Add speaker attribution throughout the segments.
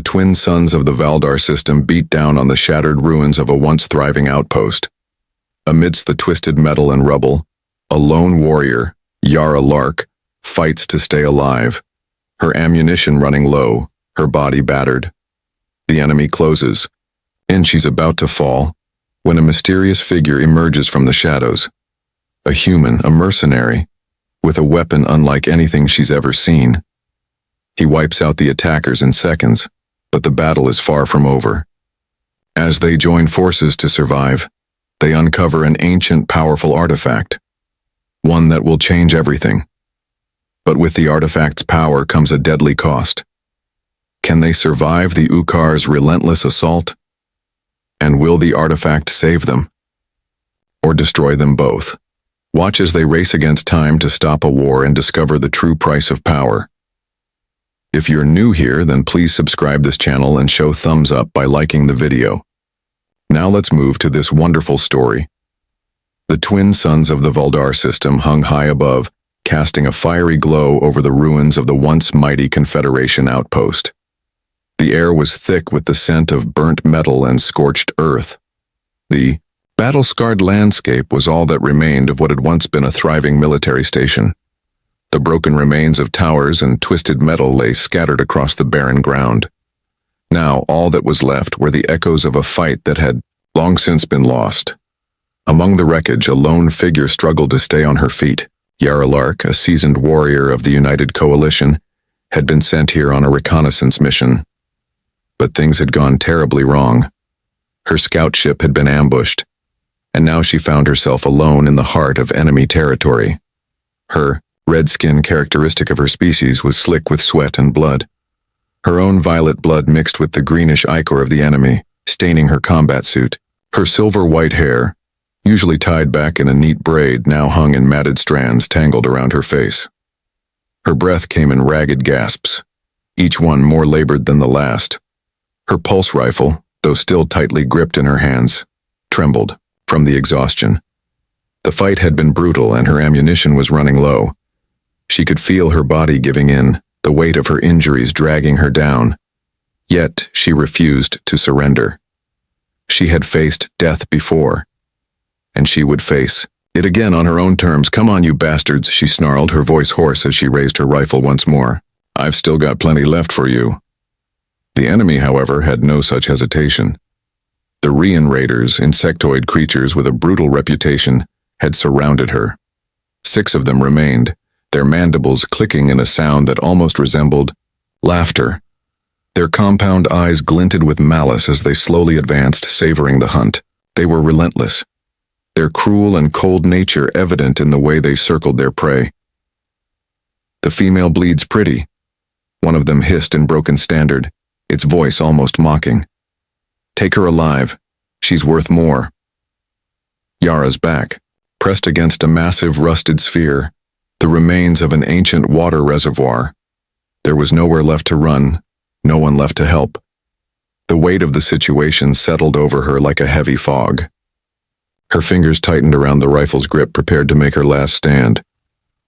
Speaker 1: The twin suns of the Valdar system beat down on the shattered ruins of a once thriving outpost. Amidst the twisted metal and rubble, a lone warrior, Yara Lark, fights to stay alive, her ammunition running low, her body battered. The enemy closes, and she's about to fall, when a mysterious figure emerges from the shadows. A human, a mercenary, with a weapon unlike anything she's ever seen. He wipes out the attackers in seconds, but the battle is far from over. As they join forces to survive, they uncover an ancient, powerful artifact, one that will change everything. But with the artifact's power comes a deadly cost. Can they survive the Ukar's relentless assault? And will the artifact save them? Or destroy them both? Watch as they race against time to stop a war and discover the true price of power. If you're new here, then please subscribe this channel and show thumbs up by liking the video. Now let's move to this wonderful story. The twin suns of the Valdar system hung high above, casting a fiery glow over the ruins of the once mighty Confederation outpost. The air was thick with the scent of burnt metal and scorched earth. The battle-scarred landscape was all that remained of what had once been a thriving military station. The broken remains of towers and twisted metal lay scattered across the barren ground. Now all that was left were the echoes of a fight that had long since been lost. Among the wreckage, a lone figure struggled to stay on her feet. Yara Lark, a seasoned warrior of the United Coalition, had been sent here on a reconnaissance mission. But things had gone terribly wrong. Her scout ship had been ambushed, and now she found herself alone in the heart of enemy territory. Her red skin, characteristic of her species, was slick with sweat and blood. Her own violet blood mixed with the greenish ichor of the enemy, staining her combat suit. Her silver-white hair, usually tied back in a neat braid, now hung in matted strands tangled around her face. Her breath came in ragged gasps, each one more labored than the last. Her pulse rifle, though still tightly gripped in her hands, trembled from the exhaustion. The fight had been brutal and her ammunition was running low. She could feel her body giving in, the weight of her injuries dragging her down. Yet she refused to surrender. She had faced death before, and she would face it again on her own terms. "Come on, you bastards," she snarled, her voice hoarse as she raised her rifle once more. "I've still got plenty left for you." The enemy, however, had no such hesitation. The Rian Raiders, insectoid creatures with a brutal reputation, had surrounded her. 6 of them remained, their mandibles clicking in a sound that almost resembled laughter. Their compound eyes glinted with malice as they slowly advanced, savoring the hunt. They were relentless, their cruel and cold nature evident in the way they circled their prey. "The female bleeds pretty," one of them hissed in broken standard, its voice almost mocking. "Take her alive. She's worth more." Yara's back, pressed against a massive rusted sphere, the remains of an ancient water reservoir. There was nowhere left to run, no one left to help. The weight of the situation settled over her like a heavy fog. Her fingers tightened around the rifle's grip, prepared to make her last stand.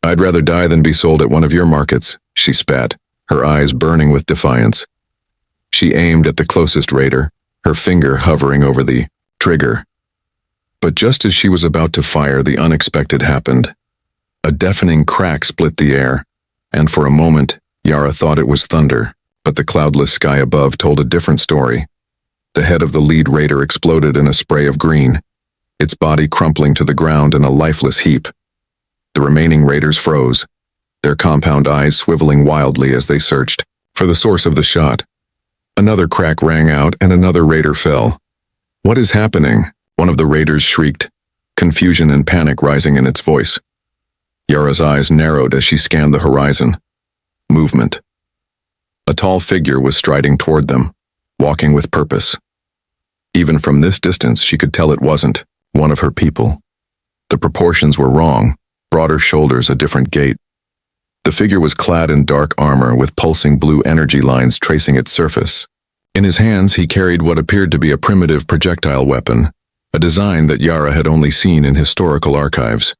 Speaker 1: "I'd rather die than be sold at one of your markets," she spat, her eyes burning with defiance. She aimed at the closest raider, her finger hovering over the trigger. But just as she was about to fire, the unexpected happened. A deafening crack split the air, and for a moment, Yara thought it was thunder, but the cloudless sky above told a different story. The head of the lead raider exploded in a spray of green, its body crumpling to the ground in a lifeless heap. The remaining raiders froze, their compound eyes swiveling wildly as they searched for the source of the shot. Another crack rang out and another raider fell. "What is happening?" one of the raiders shrieked, confusion and panic rising in its voice. Yara's eyes narrowed as she scanned the horizon. Movement. A tall figure was striding toward them, walking with purpose. Even from this distance, she could tell it wasn't one of her people. The proportions were wrong, broader shoulders, a different gait. The figure was clad in dark armor with pulsing blue energy lines tracing its surface. In his hands, he carried what appeared to be a primitive projectile weapon, a design that Yara had only seen in historical archives.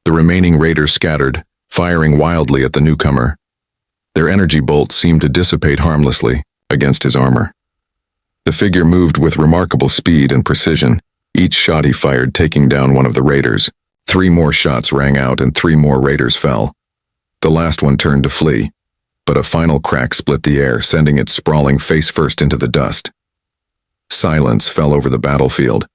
Speaker 1: The remaining raiders scattered, firing wildly at the newcomer. Their energy bolts seemed to dissipate harmlessly, against his armor. The figure moved with remarkable speed and precision, each shot he fired taking down one of the raiders. 3 more shots rang out and 3 more raiders fell. The last one turned to flee, but a final crack split the air, sending it sprawling face first into the dust. Silence fell over the battlefield.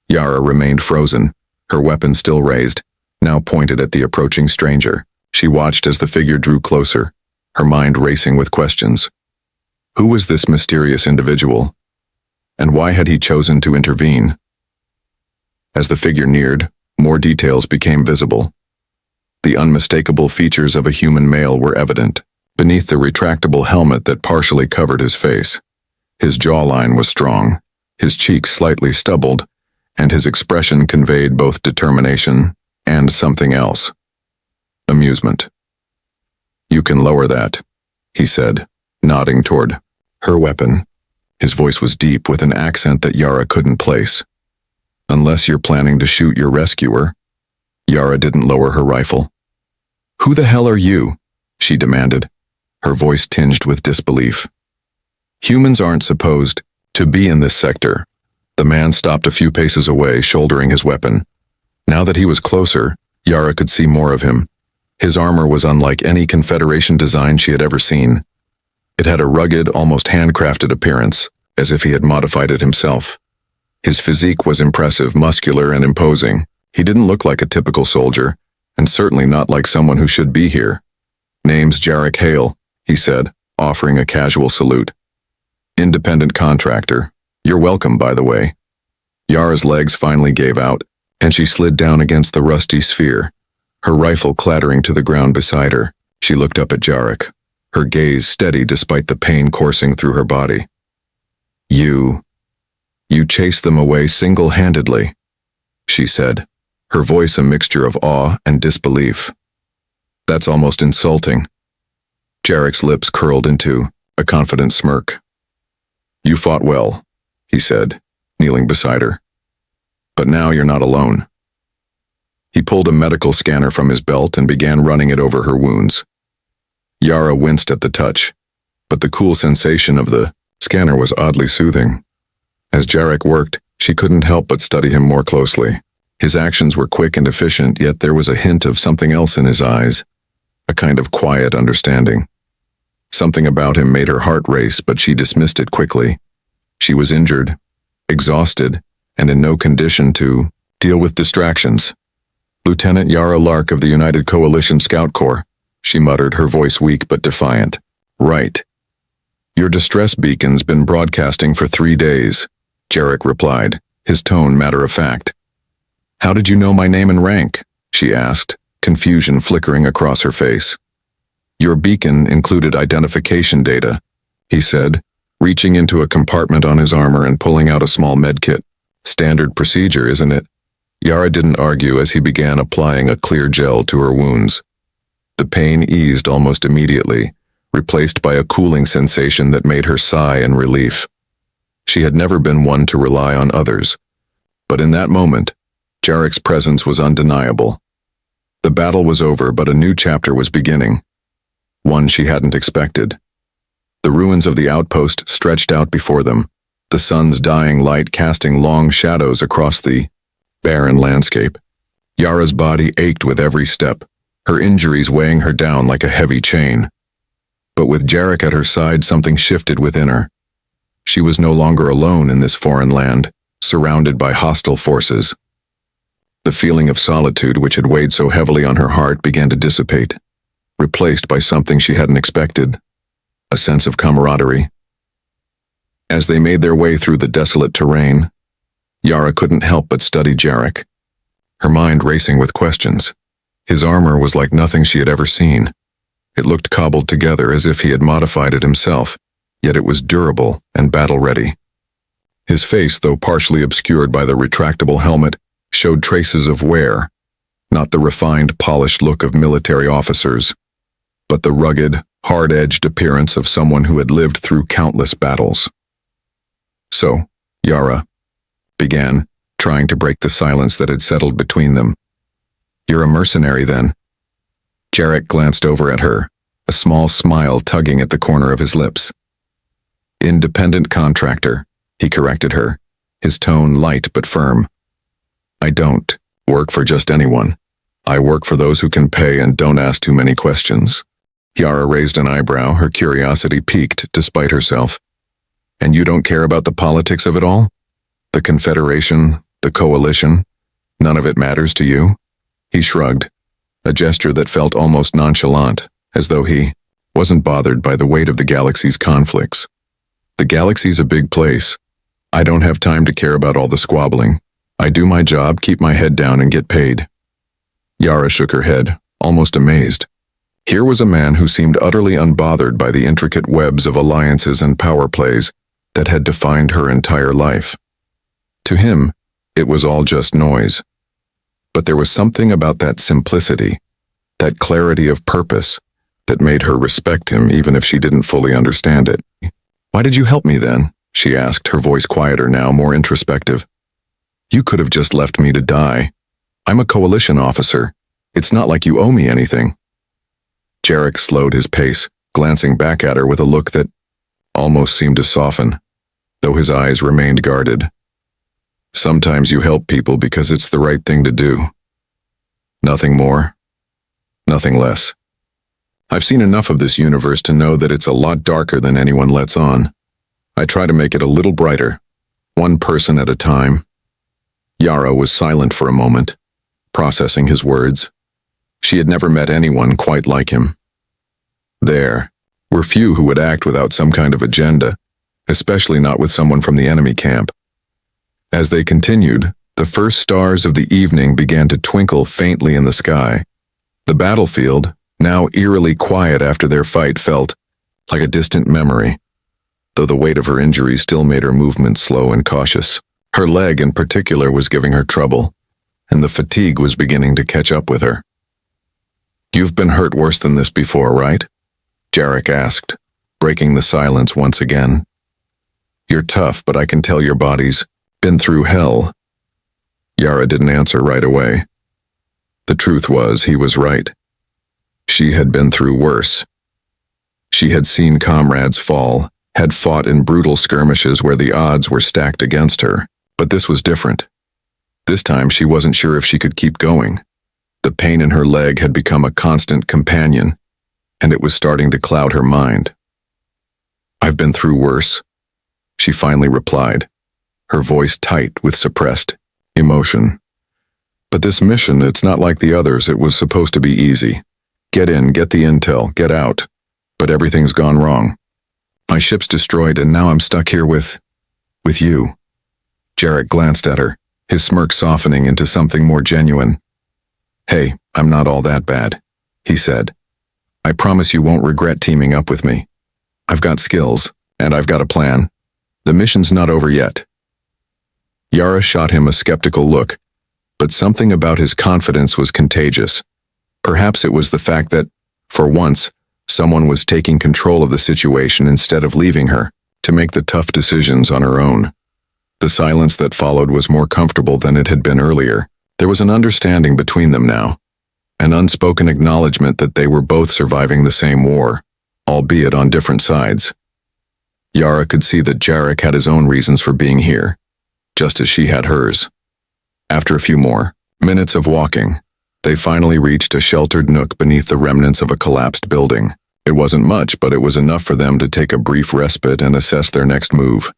Speaker 1: Yara remained frozen, her weapon still raised, now pointed at the approaching stranger. She watched as the figure drew closer, her mind racing with questions. Who was this mysterious individual? And why had he chosen to intervene? As the figure neared, more details became visible. The unmistakable features of a human male were evident, beneath the retractable helmet that partially covered his face. His jawline was strong, his cheeks slightly stubbled, and his expression conveyed both determination and something else. Amusement. "You can lower that," he said, nodding toward her weapon. His voice was deep with an accent that Yara couldn't place. "Unless you're planning to shoot your rescuer." Yara didn't lower her rifle. "Who the hell are you?" she demanded, her voice tinged with disbelief. "Humans aren't supposed to be in this sector." The man stopped a few paces away, shouldering his weapon. Now that he was closer, Yara could see more of him. His armor was unlike any Confederation design she had ever seen. It had a rugged, almost handcrafted appearance, as if he had modified it himself. His physique was impressive, muscular, and imposing. He didn't look like a typical soldier, and certainly not like someone who should be here. "Name's Jarek Hale," he said, offering a casual salute. "Independent contractor. You're welcome, by the way." Yara's legs finally gave out, and she slid down against the rusty sphere, her rifle clattering to the ground beside her. She looked up at Jarek, her gaze steady despite the pain coursing through her body. You chased them away single-handedly," she said, her voice a mixture of awe and disbelief. "That's almost insulting." Jarek's lips curled into a confident smirk. "You fought well," he said, kneeling beside her. "But now you're not alone." He pulled a medical scanner from his belt and began running it over her wounds. Yara winced at the touch, but the cool sensation of the scanner was oddly soothing. As Jarek worked, she couldn't help but study him more closely. His actions were quick and efficient, yet there was a hint of something else in his eyes, a kind of quiet understanding. Something about him made her heart race, but she dismissed it quickly. She was injured, exhausted, and in no condition to deal with distractions. "Lieutenant Yara Lark of the United Coalition Scout Corps," she muttered, her voice weak but defiant. "Right. Your distress beacon's been broadcasting for 3 days," Jarek replied, his tone matter-of-fact. "How did you know my name and rank?" she asked, confusion flickering across her face. "Your beacon included identification data," he said, reaching into a compartment on his armor and pulling out a small medkit. "Standard procedure, isn't it?" Yara didn't argue as he began applying a clear gel to her wounds. The pain eased almost immediately, replaced by a cooling sensation that made her sigh in relief. She had never been one to rely on others, but in that moment, Jarek's presence was undeniable. The battle was over, but a new chapter was beginning, one she hadn't expected. The ruins of the outpost stretched out before them, the sun's dying light casting long shadows across the barren landscape. Yara's body ached with every step, her injuries weighing her down like a heavy chain. But with Jarek at her side, something shifted within her. She was no longer alone in this foreign land, surrounded by hostile forces. The feeling of solitude which had weighed so heavily on her heart began to dissipate, replaced by something she hadn't expected, a sense of camaraderie. As they made their way through the desolate terrain, Yara couldn't help but study Jarek, her mind racing with questions. His armor was like nothing she had ever seen. It looked cobbled together as if he had modified it himself, yet it was durable and battle-ready. His face, though partially obscured by the retractable helmet, showed traces of wear, not the refined, polished look of military officers, but the rugged, hard-edged appearance of someone who had lived through countless battles. "So, Yara," began, trying to break the silence that had settled between them. "You're a mercenary, then?" Jarek glanced over at her, a small smile tugging at the corner of his lips. Independent contractor, he corrected her, his tone light but firm. I don't work for just anyone. I work for those who can pay and don't ask too many questions. Yara raised an eyebrow, her curiosity piqued despite herself. And you don't care about the politics of it all? The Confederation, the coalition, none of it matters to you? He shrugged, a gesture that felt almost nonchalant, as though he wasn't bothered by the weight of the galaxy's conflicts. The galaxy's a big place. I don't have time to care about all the squabbling. I do my job, keep my head down, and get paid. Yara shook her head, almost amazed. Here was a man who seemed utterly unbothered by the intricate webs of alliances and power plays that had defined her entire life. To him, it was all just noise. But there was something about that simplicity, that clarity of purpose, that made her respect him even if she didn't fully understand it. Why did you help me then? She asked, her voice quieter now, more introspective. You could have just left me to die. I'm a coalition officer. It's not like you owe me anything. Jarek slowed his pace, glancing back at her with a look that almost seemed to soften, though his eyes remained guarded. Sometimes you help people because it's the right thing to do. Nothing more, nothing less. I've seen enough of this universe to know that it's a lot darker than anyone lets on. I try to make it a little brighter, one person at a time. Yara was silent for a moment, processing his words. She had never met anyone quite like him. There were few who would act without some kind of agenda, especially not with someone from the enemy camp. As they continued, the first stars of the evening began to twinkle faintly in the sky. The battlefield, now eerily quiet after their fight, felt like a distant memory, though the weight of her injury still made her movements slow and cautious. Her leg in particular was giving her trouble, and the fatigue was beginning to catch up with her. You've been hurt worse than this before, right? Jarek asked, breaking the silence once again. You're tough, but I can tell your body's been through hell. Yara didn't answer right away. The truth was, he was right. She had been through worse. She had seen comrades fall, had fought in brutal skirmishes where the odds were stacked against her, but this was different. This time she wasn't sure if she could keep going. The pain in her leg had become a constant companion, and it was starting to cloud her mind. I've been through worse, she finally replied, her voice tight with suppressed emotion. But this mission, it's not like the others. It was supposed to be easy. Get in, get the intel, get out. But everything's gone wrong. My ship's destroyed, and now I'm stuck here with you. Jarek glanced at her, his smirk softening into something more genuine. Hey, I'm not all that bad, he said. I promise you won't regret teaming up with me. I've got skills, and I've got a plan. The mission's not over yet. Yara shot him a skeptical look, but something about his confidence was contagious. Perhaps it was the fact that, for once, someone was taking control of the situation instead of leaving her to make the tough decisions on her own. The silence that followed was more comfortable than it had been earlier. There was an understanding between them now, an unspoken acknowledgement that they were both surviving the same war, albeit on different sides. Yara could see that Jarek had his own reasons for being here, just as she had hers. After a few more minutes of walking, they finally reached a sheltered nook beneath the remnants of a collapsed building. It wasn't much, but it was enough for them to take a brief respite and assess their next move.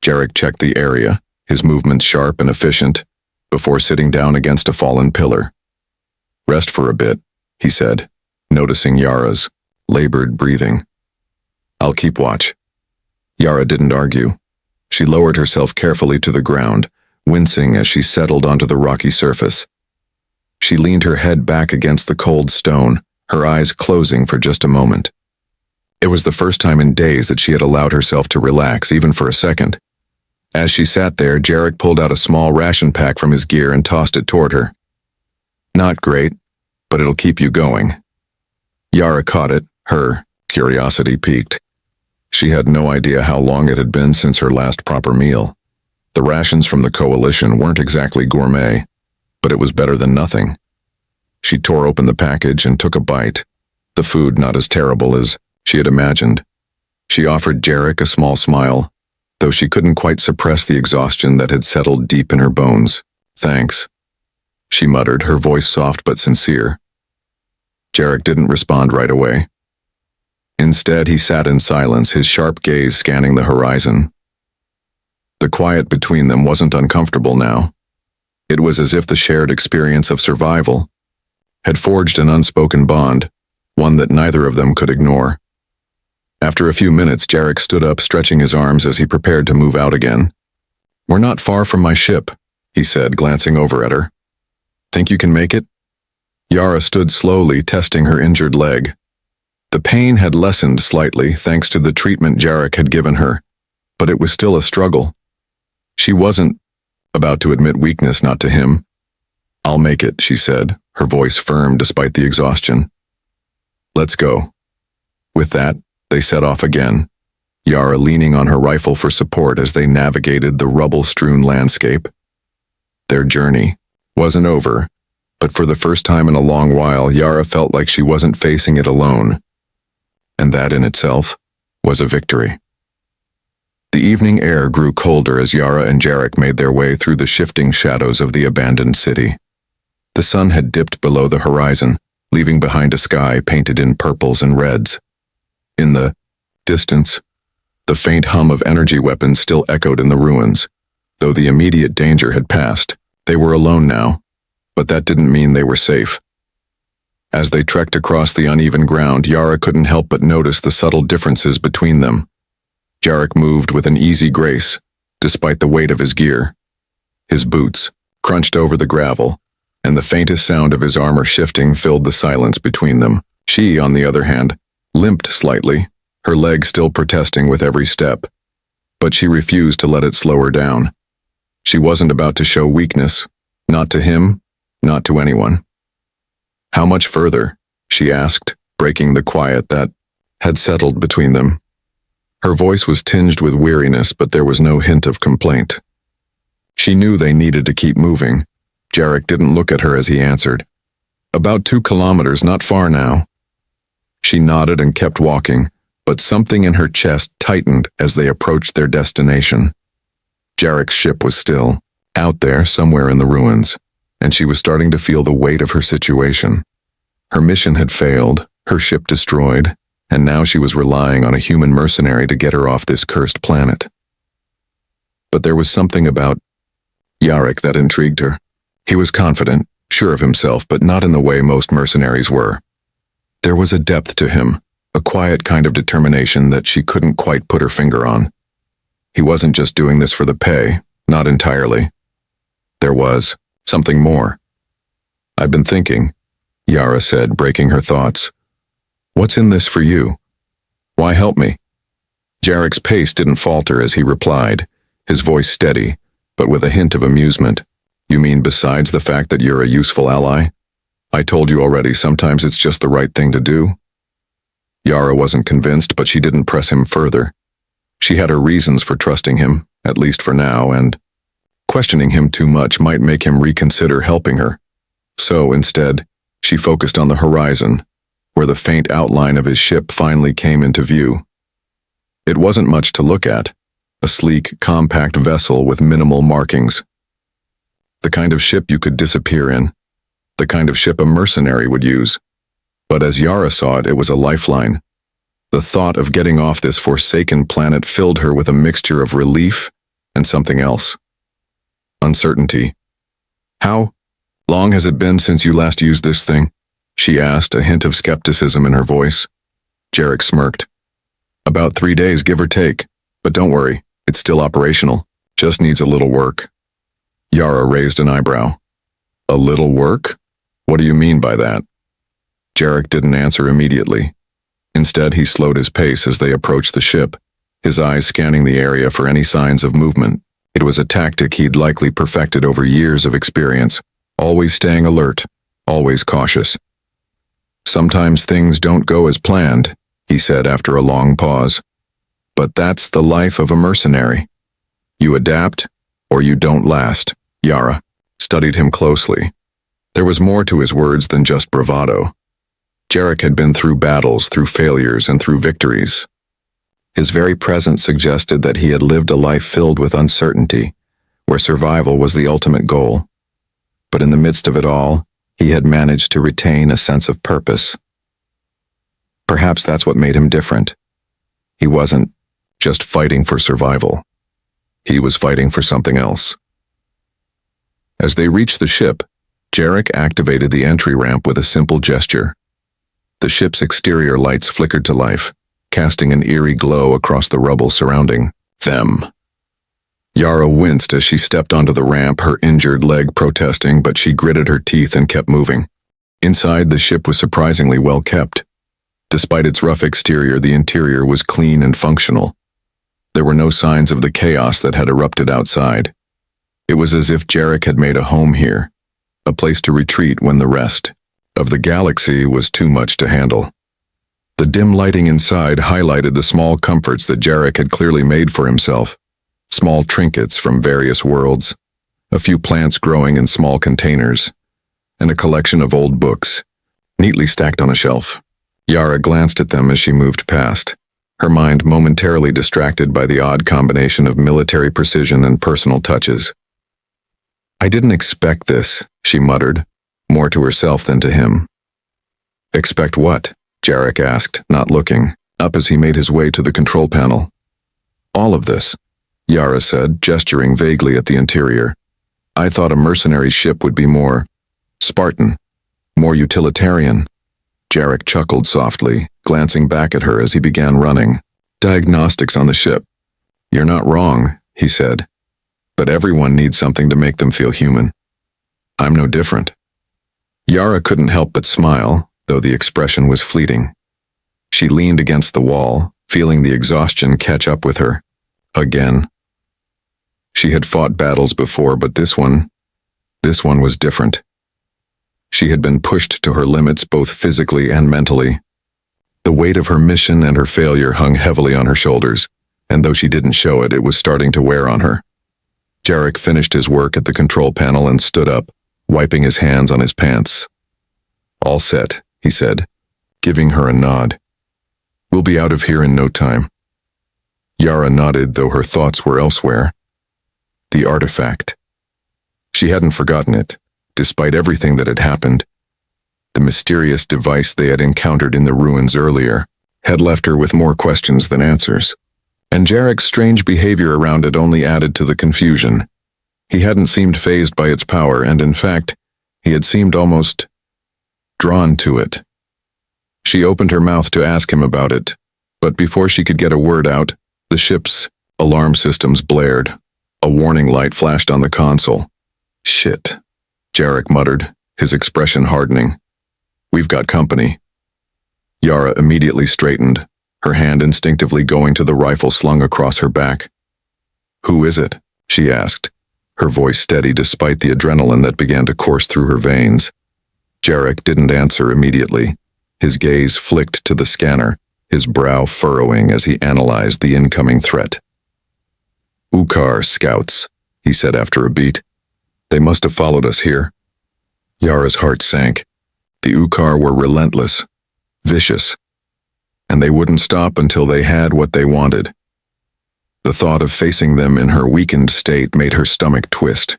Speaker 1: Jarek checked the area, his movements sharp and efficient, before sitting down against a fallen pillar. Rest for a bit, he said, noticing Yara's labored breathing. I'll keep watch. Yara didn't argue. She lowered herself carefully to the ground, wincing as she settled onto the rocky surface. She leaned her head back against the cold stone, her eyes closing for just a moment. It was the first time in days that she had allowed herself to relax, even for a second. As she sat there, Jarek pulled out a small ration pack from his gear and tossed it toward her. Not great, but it'll keep you going. Yara caught it, her curiosity piqued. She had no idea how long it had been since her last proper meal. The rations from the coalition weren't exactly gourmet, but it was better than nothing. She tore open the package and took a bite, the food not as terrible as she had imagined. She offered Jarek a small smile, though she couldn't quite suppress the exhaustion that had settled deep in her bones. "Thanks," she muttered, her voice soft but sincere. Jarek didn't respond right away. Instead, he sat in silence, his sharp gaze scanning the horizon. The quiet between them wasn't uncomfortable now. It was as if the shared experience of survival had forged an unspoken bond, one that neither of them could ignore. After a few minutes, Jarek stood up, stretching his arms as he prepared to move out again. "We're not far from my ship," he said, glancing over at her. "Think you can make it?" Yara stood slowly, testing her injured leg. The pain had lessened slightly thanks to the treatment Jarek had given her, but it was still a struggle. She wasn't about to admit weakness, not to him. "I'll make it," she said, her voice firm despite the exhaustion. "Let's go." With that, they set off again, Yara leaning on her rifle for support as they navigated the rubble-strewn landscape. Their journey wasn't over, but for the first time in a long while, Yara felt like she wasn't facing it alone. And that in itself was a victory. The evening air grew colder as Yara and Jarek made their way through the shifting shadows of the abandoned city. The sun had dipped below the horizon, leaving behind a sky painted in purples and reds. In the distance, the faint hum of energy weapons still echoed in the ruins. Though the immediate danger had passed, they were alone now, but that didn't mean they were safe. As they trekked across the uneven ground, Yara couldn't help but notice the subtle differences between them. Jarek moved with an easy grace, despite the weight of his gear. His boots crunched over the gravel, and the faintest sound of his armor shifting filled the silence between them. She, on the other hand, limped slightly, her leg still protesting with every step, but she refused to let it slow her down. She wasn't about to show weakness, not to him, not to anyone. "How much further?" she asked, breaking the quiet that had settled between them. Her voice was tinged with weariness, but there was no hint of complaint. She knew they needed to keep moving. Jarek didn't look at her as he answered. "About 2 kilometers, not far now." She nodded and kept walking, but something in her chest tightened as they approached their destination. Jarek's ship was still out there somewhere in the ruins, and she was starting to feel the weight of her situation. Her mission had failed, her ship destroyed, and now she was relying on a human mercenary to get her off this cursed planet. But there was something about Jarek that intrigued her. He was confident, sure of himself, but not in the way most mercenaries were. There was a depth to him, a quiet kind of determination that she couldn't quite put her finger on. He wasn't just doing this for the pay, not entirely. There was something more. "I've been thinking," Yara said, breaking her thoughts. "What's in this for you? Why help me?" Jarek's pace didn't falter as he replied, his voice steady, but with a hint of amusement. "You mean besides the fact that you're a useful ally? I told you already, sometimes it's just the right thing to do." Yara wasn't convinced, but she didn't press him further. She had her reasons for trusting him, at least for now, and questioning him too much might make him reconsider helping her. So, instead, she focused on the horizon, where the faint outline of his ship finally came into view. It wasn't much to look at, a sleek, compact vessel with minimal markings. The kind of ship you could disappear in, the kind of ship a mercenary would use. But as Yara saw it, it was a lifeline. The thought of getting off this forsaken planet filled her with a mixture of relief and something else. Uncertainty. "How long has it been since you last used this thing?" she asked, a hint of skepticism in her voice. Jarek smirked. "About 3 days, give or take. But don't worry, it's still operational. Just needs a little work." Yara raised an eyebrow. "A little work? What do you mean by that?" Jarek didn't answer immediately. Instead, he slowed his pace as they approached the ship, his eyes scanning the area for any signs of movement. It was a tactic he'd likely perfected over years of experience, always staying alert, always cautious. "Sometimes things don't go as planned," he said after a long pause. "But that's the life of a mercenary. You adapt, or you don't last." Yara studied him closely. There was more to his words than just bravado. Jarek had been through battles, through failures, and through victories. His very presence suggested that he had lived a life filled with uncertainty, where survival was the ultimate goal. But in the midst of it all, he had managed to retain a sense of purpose. Perhaps that's what made him different. He wasn't just fighting for survival. He was fighting for something else. As they reached the ship, Jarek activated the entry ramp with a simple gesture. The ship's exterior lights flickered to life, casting an eerie glow across the rubble surrounding them. Yara winced as she stepped onto the ramp, her injured leg protesting, but she gritted her teeth and kept moving. Inside, the ship was surprisingly well kept. Despite its rough exterior, the interior was clean and functional. There were no signs of the chaos that had erupted outside. It was as if Jarek had made a home here, a place to retreat when the rest of the galaxy was too much to handle. The dim lighting inside highlighted the small comforts that Jarek had clearly made for himself. Small trinkets from various worlds, a few plants growing in small containers, and a collection of old books, neatly stacked on a shelf. Yara glanced at them as she moved past, her mind momentarily distracted by the odd combination of military precision and personal touches. "I didn't expect this," she muttered, more to herself than to him. "Expect what?" Jarek asked, not looking, up as he made his way to the control panel. "All of this," Yara said, gesturing vaguely at the interior. "I thought a mercenary ship would be more Spartan, more utilitarian." Jarek chuckled softly, glancing back at her as he began running diagnostics on the ship. "You're not wrong," he said, "but everyone needs something to make them feel human. I'm no different." Yara couldn't help but smile, though the expression was fleeting. She leaned against the wall, feeling the exhaustion catch up with her. Again. She had fought battles before, but this one was different. She had been pushed to her limits both physically and mentally. The weight of her mission and her failure hung heavily on her shoulders, and though she didn't show it, it was starting to wear on her. Jarek finished his work at the control panel and stood up, wiping his hands on his pants. "All set," he said, giving her a nod. "We'll be out of here in no time." Yara nodded, though her thoughts were elsewhere. The artifact. She hadn't forgotten it, despite everything that had happened. The mysterious device they had encountered in the ruins earlier had left her with more questions than answers, and Jarek's strange behavior around it only added to the confusion. He hadn't seemed fazed by its power, and in fact, he had seemed almost drawn to it. She opened her mouth to ask him about it, but before she could get a word out, the ship's alarm systems blared. A warning light flashed on the console. "Shit," Jarek muttered, his expression hardening. "We've got company." Yara immediately straightened, her hand instinctively going to the rifle slung across her back. "Who is it?" she asked, her voice steady despite the adrenaline that began to course through her veins. Jarek didn't answer immediately. His gaze flicked to the scanner, his brow furrowing as he analyzed the incoming threat. "Ukar scouts," he said after a beat. "They must have followed us here." Yara's heart sank. The Ukar were relentless, vicious, and they wouldn't stop until they had what they wanted. The thought of facing them in her weakened state made her stomach twist.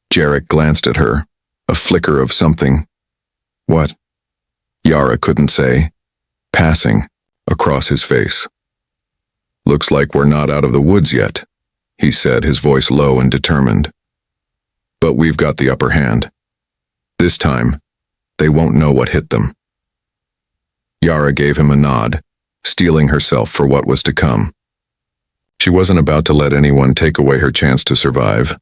Speaker 1: Jarek glanced at her, a flicker of something. "What?" Yara couldn't say. Passing across his face. "Looks like we're not out of the woods yet," he said, his voice low and determined. "But we've got the upper hand. This time, they won't know what hit them." Yara gave him a nod, steeling herself for what was to come. She wasn't about to let anyone take away her chance to survive.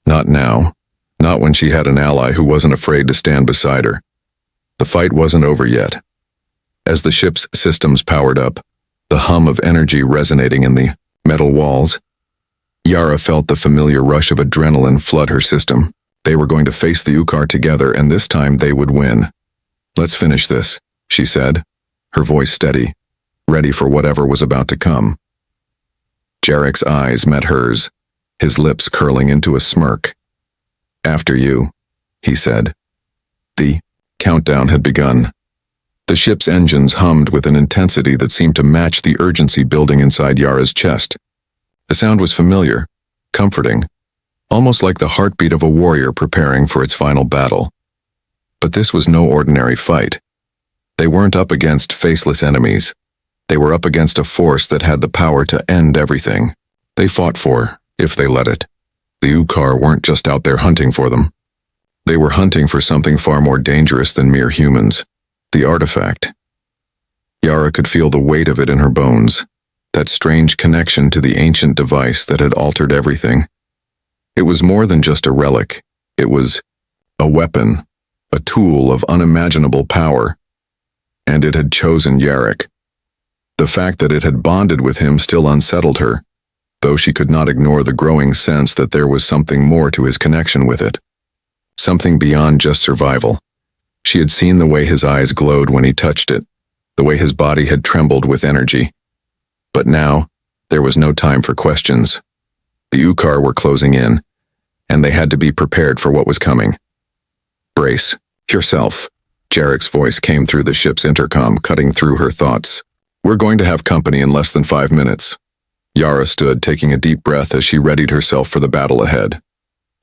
Speaker 1: Not now. Not when she had an ally who wasn't afraid to stand beside her. The fight wasn't over yet. As the ship's systems powered up, the hum of energy resonating in the metal walls, Yara felt the familiar rush of adrenaline flood her system. They were going to face the Ukar together, and this time they would win. "Let's finish this," she said, her voice steady, ready for whatever was about to come. Jarek's eyes met hers, his lips curling into a smirk. "After you," he said. The countdown had begun. The ship's engines hummed with an intensity that seemed to match the urgency building inside Yara's chest. The sound was familiar, comforting, almost like the heartbeat of a warrior preparing for its final battle. But this was no ordinary fight. They weren't up against faceless enemies. They were up against a force that had the power to end everything they fought for, if they let it. The Ukar weren't just out there hunting for them. They were hunting for something far more dangerous than mere humans. The artifact. Yara could feel the weight of it in her bones, that strange connection to the ancient device that had altered everything. It was more than just a relic. It was a weapon, a tool of unimaginable power. And it had chosen Yarrick. The fact that it had bonded with him still unsettled her, though she could not ignore the growing sense that there was something more to his connection with it. Something beyond just survival. She had seen the way his eyes glowed when he touched it, the way his body had trembled with energy. But now, there was no time for questions. The Ukar were closing in, and they had to be prepared for what was coming. Brace yourself. Jarrick's voice came through the ship's intercom, cutting through her thoughts. We're going to have company in less than 5 minutes. Yara stood, taking a deep breath as she readied herself for the battle ahead.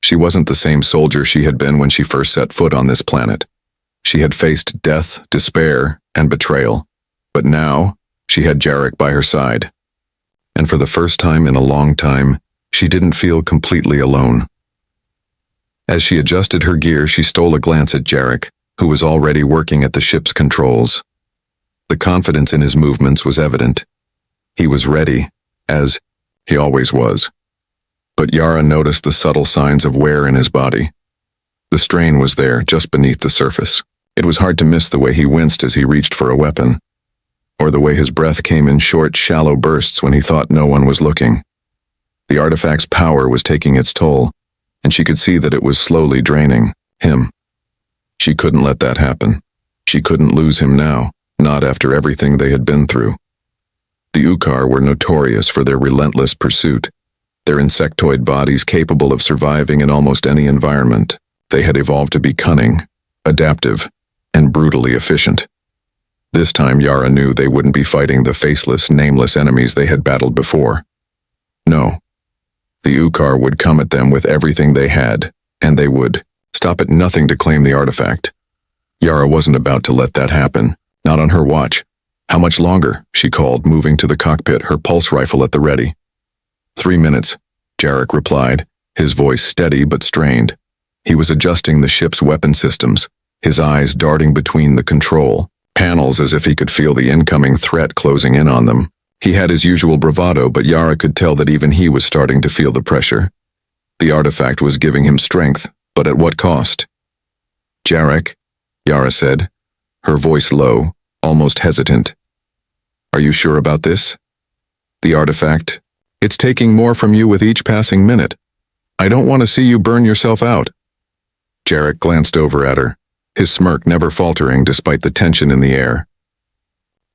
Speaker 1: She wasn't the same soldier she had been when she first set foot on this planet. She had faced death, despair, and betrayal. But now, she had Jarrick by her side. And for the first time in a long time, she didn't feel completely alone. As she adjusted her gear, she stole a glance at Jarrick, who was already working at the ship's controls. The confidence in his movements was evident. He was ready, as he always was. But Yara noticed the subtle signs of wear in his body. The strain was there, just beneath the surface. It was hard to miss the way he winced as he reached for a weapon, or the way his breath came in short, shallow bursts when he thought no one was looking. The artifact's power was taking its toll, and she could see that it was slowly draining him. She couldn't let that happen. She couldn't lose him now, not after everything they had been through. The Ukar were notorious for their relentless pursuit, their insectoid bodies capable of surviving in almost any environment. They had evolved to be cunning, adaptive, and brutally efficient. This time Yara knew they wouldn't be fighting the faceless, nameless enemies they had battled before. No. The Ukar would come at them with everything they had, and they would stop at nothing to claim the artifact. Yara wasn't about to let that happen, not on her watch. How much longer? She called, moving to the cockpit, her pulse rifle at the ready. 3 minutes, Jarrick replied, his voice steady but strained. He was adjusting the ship's weapon systems, his eyes darting between the control panels as if he could feel the incoming threat closing in on them. He had his usual bravado, but Yara could tell that even he was starting to feel the pressure. The artifact was giving him strength, but at what cost? Jarrick, Yara said, her voice low, almost hesitant. Are you sure about this? The artifact? It's taking more from you with each passing minute. I don't want to see you burn yourself out. Jarrick glanced over at her, his smirk never faltering despite the tension in the air.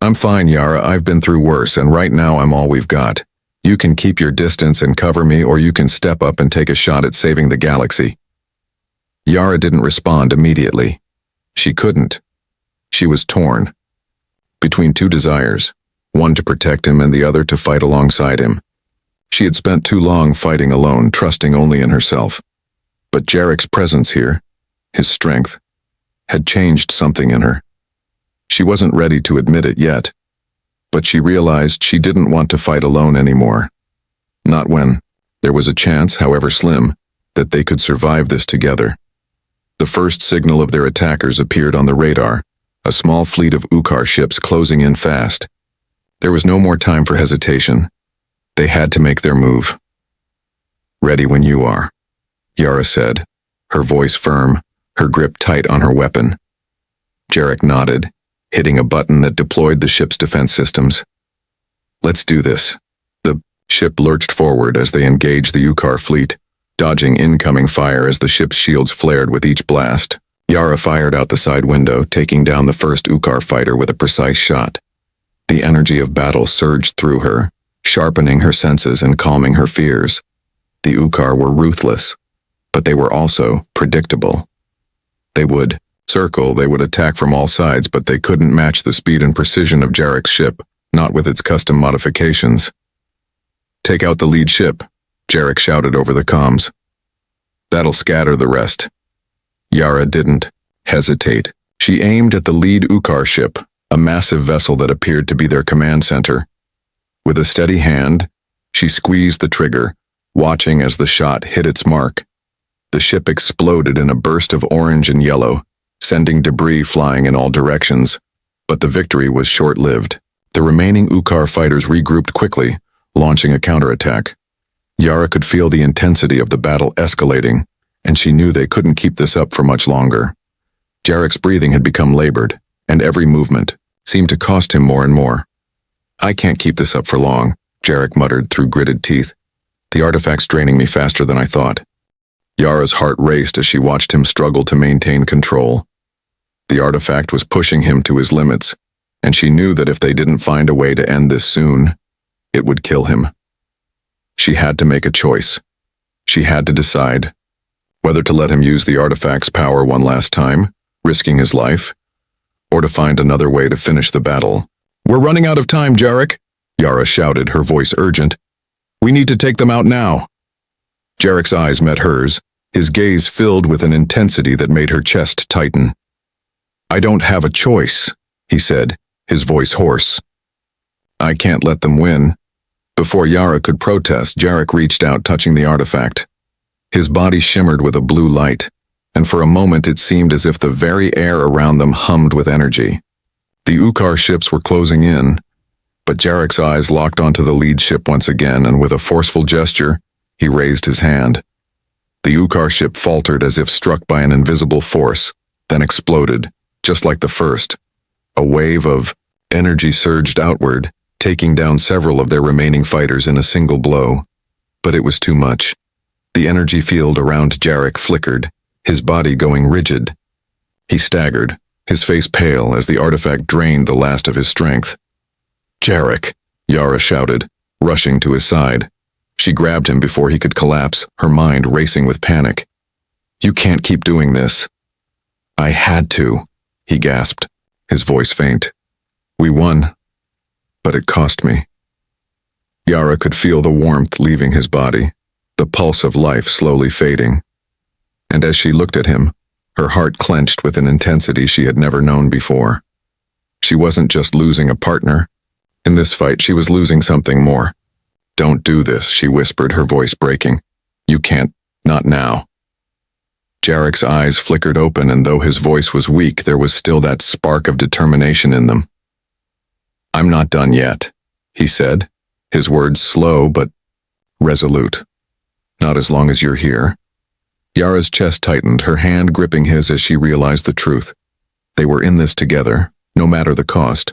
Speaker 1: I'm fine, Yara. I've been through worse, and right now I'm all we've got. You can keep your distance and cover me, or you can step up and take a shot at saving the galaxy. Yara didn't respond immediately. She couldn't. She was torn. Between two desires, one to protect him and the other to fight alongside him. She had spent too long fighting alone, trusting only in herself. But Jarrick's presence here, his strength, had changed something in her. She wasn't ready to admit it yet, but she realized she didn't want to fight alone anymore. Not when there was a chance, however slim, that they could survive this together. The first signal of their attackers appeared on the radar, a small fleet of Ukar ships closing in fast. There was no more time for hesitation. They had to make their move. Ready when you are, Yara said, her voice firm, her grip tight on her weapon. Jarrick nodded, hitting a button that deployed the ship's defense systems. Let's do this. The ship lurched forward as they engaged the Ukar fleet, dodging incoming fire as the ship's shields flared with each blast. Yara fired out the side window, taking down the first Ukar fighter with a precise shot. The energy of battle surged through her, sharpening her senses and calming her fears. The Ukar were ruthless, but they were also predictable. They would circle, they would attack from all sides, but they couldn't match the speed and precision of Jarek's ship, not with its custom modifications. "Take out the lead ship," Jarek shouted over the comms. "That'll scatter the rest." Yara didn't hesitate. She aimed at the lead Ukar ship, a massive vessel that appeared to be their command center. With a steady hand, she squeezed the trigger, watching as the shot hit its mark. The ship exploded in a burst of orange and yellow, sending debris flying in all directions, but the victory was short-lived. The remaining Ukar fighters regrouped quickly, launching a counterattack. Yara could feel the intensity of the battle escalating, and she knew they couldn't keep this up for much longer. Jarek's breathing had become labored, and every movement seemed to cost him more and more. "I can't keep this up for long," Jarek muttered through gritted teeth. "The artifact's draining me faster than I thought." Yara's heart raced as she watched him struggle to maintain control. The artifact was pushing him to his limits, and she knew that if they didn't find a way to end this soon, it would kill him. She had to make a choice. She had to decide whether to let him use the artifact's power one last time, risking his life, or to find another way to finish the battle. "We're running out of time, Jarek," Yara shouted, her voice urgent. "We need to take them out now." Jarek's eyes met hers, his gaze filled with an intensity that made her chest tighten. "I don't have a choice," he said, his voice hoarse. "I can't let them win." Before Yara could protest, Jarek reached out, touching the artifact. His body shimmered with a blue light, and for a moment it seemed as if the very air around them hummed with energy. The Ukar ships were closing in, but Jarek's eyes locked onto the lead ship once again, and with a forceful gesture, he raised his hand. The Ukar ship faltered as if struck by an invisible force, then exploded, just like the first. A wave of energy surged outward, taking down several of their remaining fighters in a single blow. But it was too much. The energy field around Jarek flickered, his body going rigid. He staggered, his face pale as the artifact drained the last of his strength. "Jarek," Yara shouted, rushing to his side. She grabbed him before he could collapse, her mind racing with panic. "You can't keep doing this." "I had to," he gasped, his voice faint. "We won, but it cost me." Yara could feel the warmth leaving his body, the pulse of life slowly fading. And as she looked at him, her heart clenched with an intensity she had never known before. She wasn't just losing a partner. In this fight, she was losing something more. "Don't do this," she whispered, her voice breaking. "You can't, not now." Jarek's eyes flickered open, and though his voice was weak, there was still that spark of determination in them. "I'm not done yet," he said, his words slow but resolute. "Not as long as you're here." Yara's chest tightened, her hand gripping his as she realized the truth. They were in this together, no matter the cost.